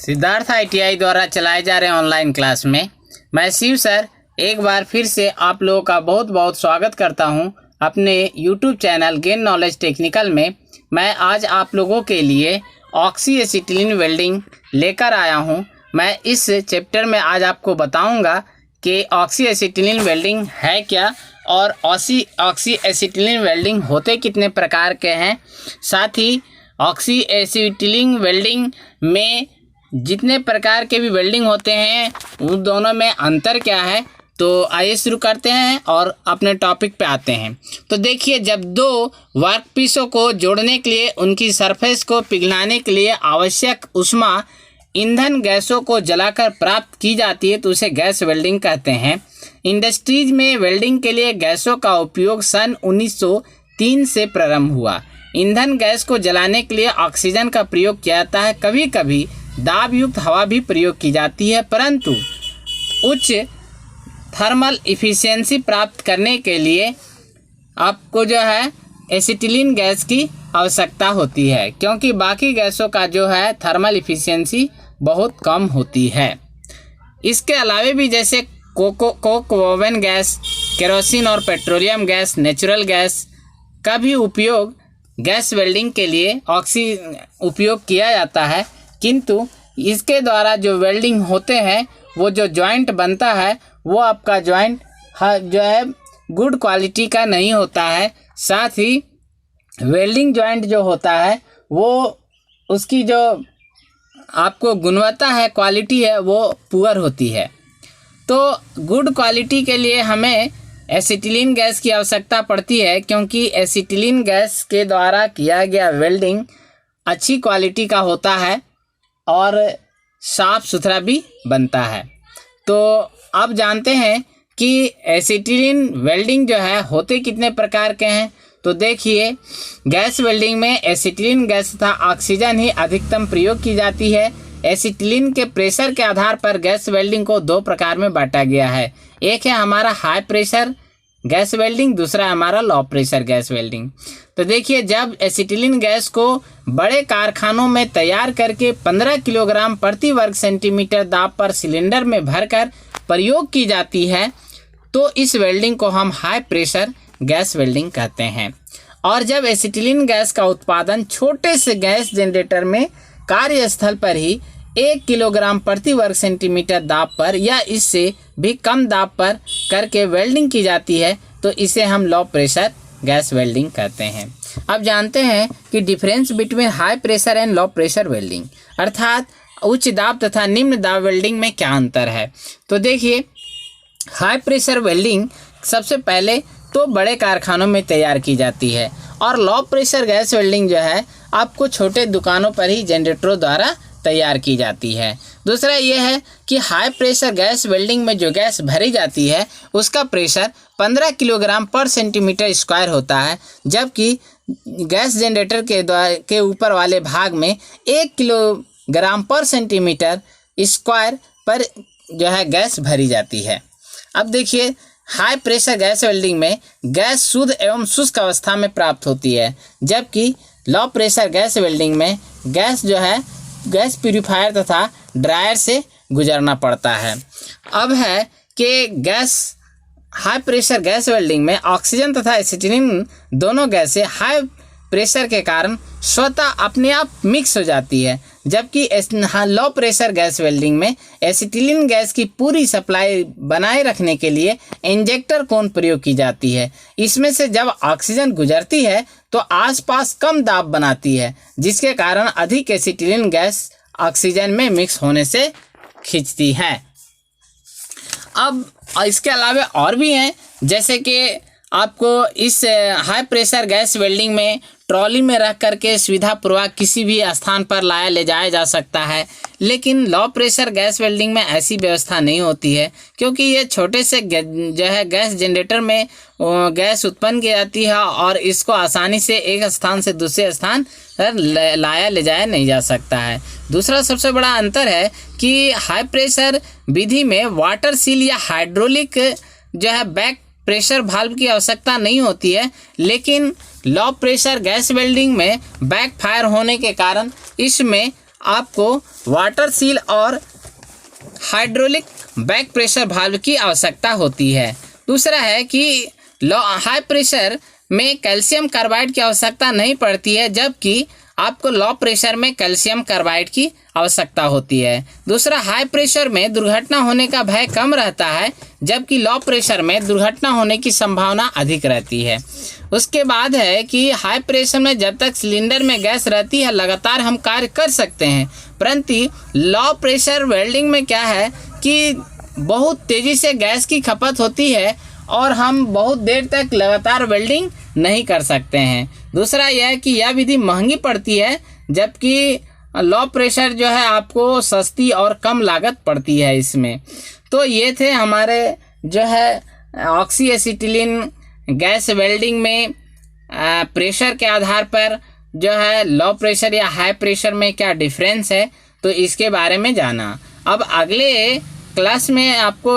Siddharth ITI द्वारा चलाए जा रहे ऑनलाइन क्लास में मैं शिव सर एक बार फिर से आप लोगों का बहुत बहुत स्वागत करता हूं अपने YouTube channel gain knowledge technical में। मैं आज आप लोगों के लिए ऑक्सी एसिटिलीन वेल्डिंग लेकर आया हूं। मैं इस चैप्टर में आज आपको बताऊंगा कि ऑक्सी एसिटिलीन वेल्डिंग है क्या और ऑक्सी एसिटिलीन वेल्डिंग होते कितने प्रकार के हैं, साथ ही ऑक्सी एसिटिलीन वेल्डिंग में जितने प्रकार के भी वेल्डिंग होते हैं उन दोनों में अंतर क्या है। तो आइए शुरू करते हैं और अपने टॉपिक पे आते हैं। तो देखिए, जब दो वर्कपीसों को जोड़ने के लिए उनकी सरफेस को पिघलाने के लिए आवश्यक ऊष्मा ईंधन गैसों को जलाकर प्राप्त की जाती है तो उसे गैस वेल्डिंग कहते हैं। इंडस्ट्रीज में वेल्डिंग के लिए गैसों का उपयोग सन 1903 से प्रारंभ हुआ। ईंधन गैस को जलाने के लिए ऑक्सीजन का प्रयोग किया जाता है। कभी कभी दाब युक्त हवा भी प्रयोग की जाती है, परंतु उच्च थर्मल इफिशिएंसी प्राप्त करने के लिए आपको जो है एसिटिलीन गैस की आवश्यकता होती है, क्योंकि बाकी गैसों का जो है थर्मल इफिशिएंसी बहुत कम होती है। इसके अलावे भी जैसे कोक ओवन गैस, केरोसिन और पेट्रोलियम गैस, नेचुरल गैस का भी उपयोग गैस वेल्डिंग के लिए उपयोग किया जाता है, किंतु इसके द्वारा जो वेल्डिंग होते हैं वो जो जॉइंट बनता है वो आपका जॉइंट जो है गुड क्वालिटी का नहीं होता है। साथ ही वेल्डिंग जॉइंट जो होता है वो उसकी जो आपको गुणवत्ता है, क्वालिटी है, वो पुअर होती है। तो गुड क्वालिटी के लिए हमें एसिटिलीन गैस की आवश्यकता पड़ती है, क्योंकि एसिटिलीन गैस के द्वारा किया गया वेल्डिंग अच्छी क्वालिटी का होता है और साफ़ सुथरा भी बनता है। तो अब जानते हैं कि एसिटिलीन वेल्डिंग जो है होते कितने प्रकार के हैं। तो देखिए, गैस वेल्डिंग में एसिटिलीन गैस तथा ऑक्सीजन ही अधिकतम प्रयोग की जाती है। एसिटिलीन के प्रेशर के आधार पर गैस वेल्डिंग को दो प्रकार में बांटा गया है। एक है हमारा हाई प्रेशर गैस वेल्डिंग, दूसरा है हमारा लो प्रेशर गैस वेल्डिंग। तो देखिए, जब एसिटिलीन गैस को बड़े कारखानों में तैयार करके 15 किलोग्राम प्रति वर्ग सेंटीमीटर दाब पर सिलेंडर में भरकर प्रयोग की जाती है तो इस वेल्डिंग को हम हाई प्रेशर गैस वेल्डिंग कहते हैं। और जब एसिटिलीन गैस का उत्पादन छोटे से गैस जनरेटर में कार्यस्थल पर ही 1 किलोग्राम प्रति वर्ग सेंटीमीटर दाब पर या इससे भी कम दाब पर करके वेल्डिंग की जाती है तो इसे हम लो प्रेशर गैस वेल्डिंग कहते हैं। अब जानते हैं कि difference between high pressure and low pressure welding, अर्थात उच्च दाब तथा निम्न दाब वेल्डिंग में क्या अंतर है। तो देखिए, हाई प्रेशर वेल्डिंग सबसे पहले तो बड़े कारखानों में तैयार की जाती है और लो प्रेशर गैस वेल्डिंग जो है आपको छोटे दुकानों पर ही जनरेटरों द्वारा तैयार की जाती है। दूसरा ये है कि हाई प्रेशर गैस वेल्डिंग में जो गैस भरी जाती है उसका प्रेशर 15 किलोग्राम पर सेंटीमीटर स्क्वायर होता है, जबकि गैस जनरेटर के ऊपर वाले भाग में 1 किलोग्राम पर सेंटीमीटर स्क्वायर पर जो है गैस भरी जाती है। अब देखिए, हाई प्रेशर गैस वेल्डिंग में गैस शुद्ध एवं शुष्क अवस्था में प्राप्त होती है, जबकि लो प्रेशर गैस वेल्डिंग में गैस जो है गैस प्यूरिफायर तथा ड्रायर से गुजरना पड़ता है। अब है कि हाई प्रेशर गैस वेल्डिंग में ऑक्सीजन तथा एसिटिलीन दोनों गैसें हाई प्रेशर के कारण स्वतः अपने आप मिक्स हो जाती है, जबकि लो प्रेशर गैस वेल्डिंग में एसिटिलीन गैस की पूरी सप्लाई बनाए रखने के लिए इंजेक्टर कोन प्रयोग की जाती है। इसमें से जब ऑक्सीजन गुजरती है तो आसपास कम दाब बनाती है, जिसके कारण अधिक एसिटिलीन गैस ऑक्सीजन में मिक्स होने से खींचती है। अब इसके अलावा और भी हैं, जैसे कि आपको इस हाई प्रेशर गैस वेल्डिंग में ट्रॉली में रख करके सुविधापूर्वक किसी भी स्थान पर ले जाया जा सकता है, लेकिन लो प्रेशर गैस वेल्डिंग में ऐसी व्यवस्था नहीं होती है, क्योंकि ये छोटे से जो है गैस जनरेटर में गैस उत्पन्न की जाती है और इसको आसानी से एक स्थान से दूसरे स्थान पर ले जाया नहीं जा सकता है। दूसरा सबसे बड़ा अंतर है कि हाई प्रेशर विधि में वाटर सील या हाइड्रोलिक जो है बैक प्रेशर वाल्व की आवश्यकता नहीं होती है, लेकिन लो प्रेशर गैस वेल्डिंग में बैक फायर होने के कारण इसमें आपको वाटर सील और हाइड्रोलिक बैक प्रेशर वाल्व की आवश्यकता होती है। दूसरा है कि हाई प्रेशर में कैल्शियम कार्बाइड की आवश्यकता नहीं पड़ती है, जबकि आपको लो प्रेशर में कैल्शियम कार्बाइड की आवश्यकता होती है। दूसरा, हाई प्रेशर में दुर्घटना होने का भय कम रहता है, जबकि लो प्रेशर में दुर्घटना होने की संभावना अधिक रहती है। उसके बाद है कि हाई प्रेशर में जब तक सिलेंडर में गैस रहती है लगातार हम कार्य कर सकते हैं, परंतु लो प्रेशर वेल्डिंग में क्या है कि बहुत तेज़ी से गैस की खपत होती है और हम बहुत देर तक लगातार वेल्डिंग नहीं कर सकते हैं। दूसरा यह है कि यह विधि महंगी पड़ती है, जबकि लो प्रेशर जो है आपको सस्ती और कम लागत पड़ती है इसमें। तो ये थे हमारे जो है ऑक्सी एसिटिलीन गैस वेल्डिंग में प्रेशर के आधार पर जो है लो प्रेशर या हाई प्रेशर में क्या डिफरेंस है, तो इसके बारे में जाना। अब अगले क्लास में आपको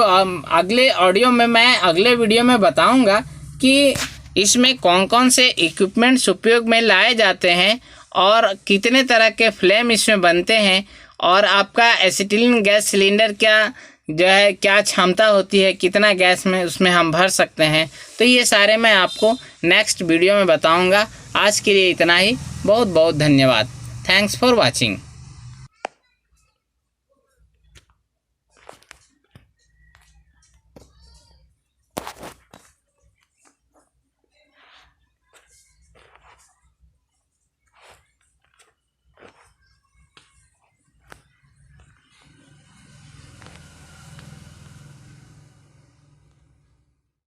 अगले ऑडियो में मैं अगले वीडियो में बताऊंगा कि इसमें कौन कौन से इक्विपमेंट्स उपयोग में लाए जाते हैं और कितने तरह के फ्लेम इसमें बनते हैं और आपका एसिटिलीन गैस सिलेंडर क्या क्षमता होती है, कितना गैस में उसमें हम भर सकते हैं। तो ये सारे मैं आपको नेक्स्ट वीडियो में बताऊंगा। आज के लिए इतना ही। बहुत बहुत धन्यवाद। Thanks for watching.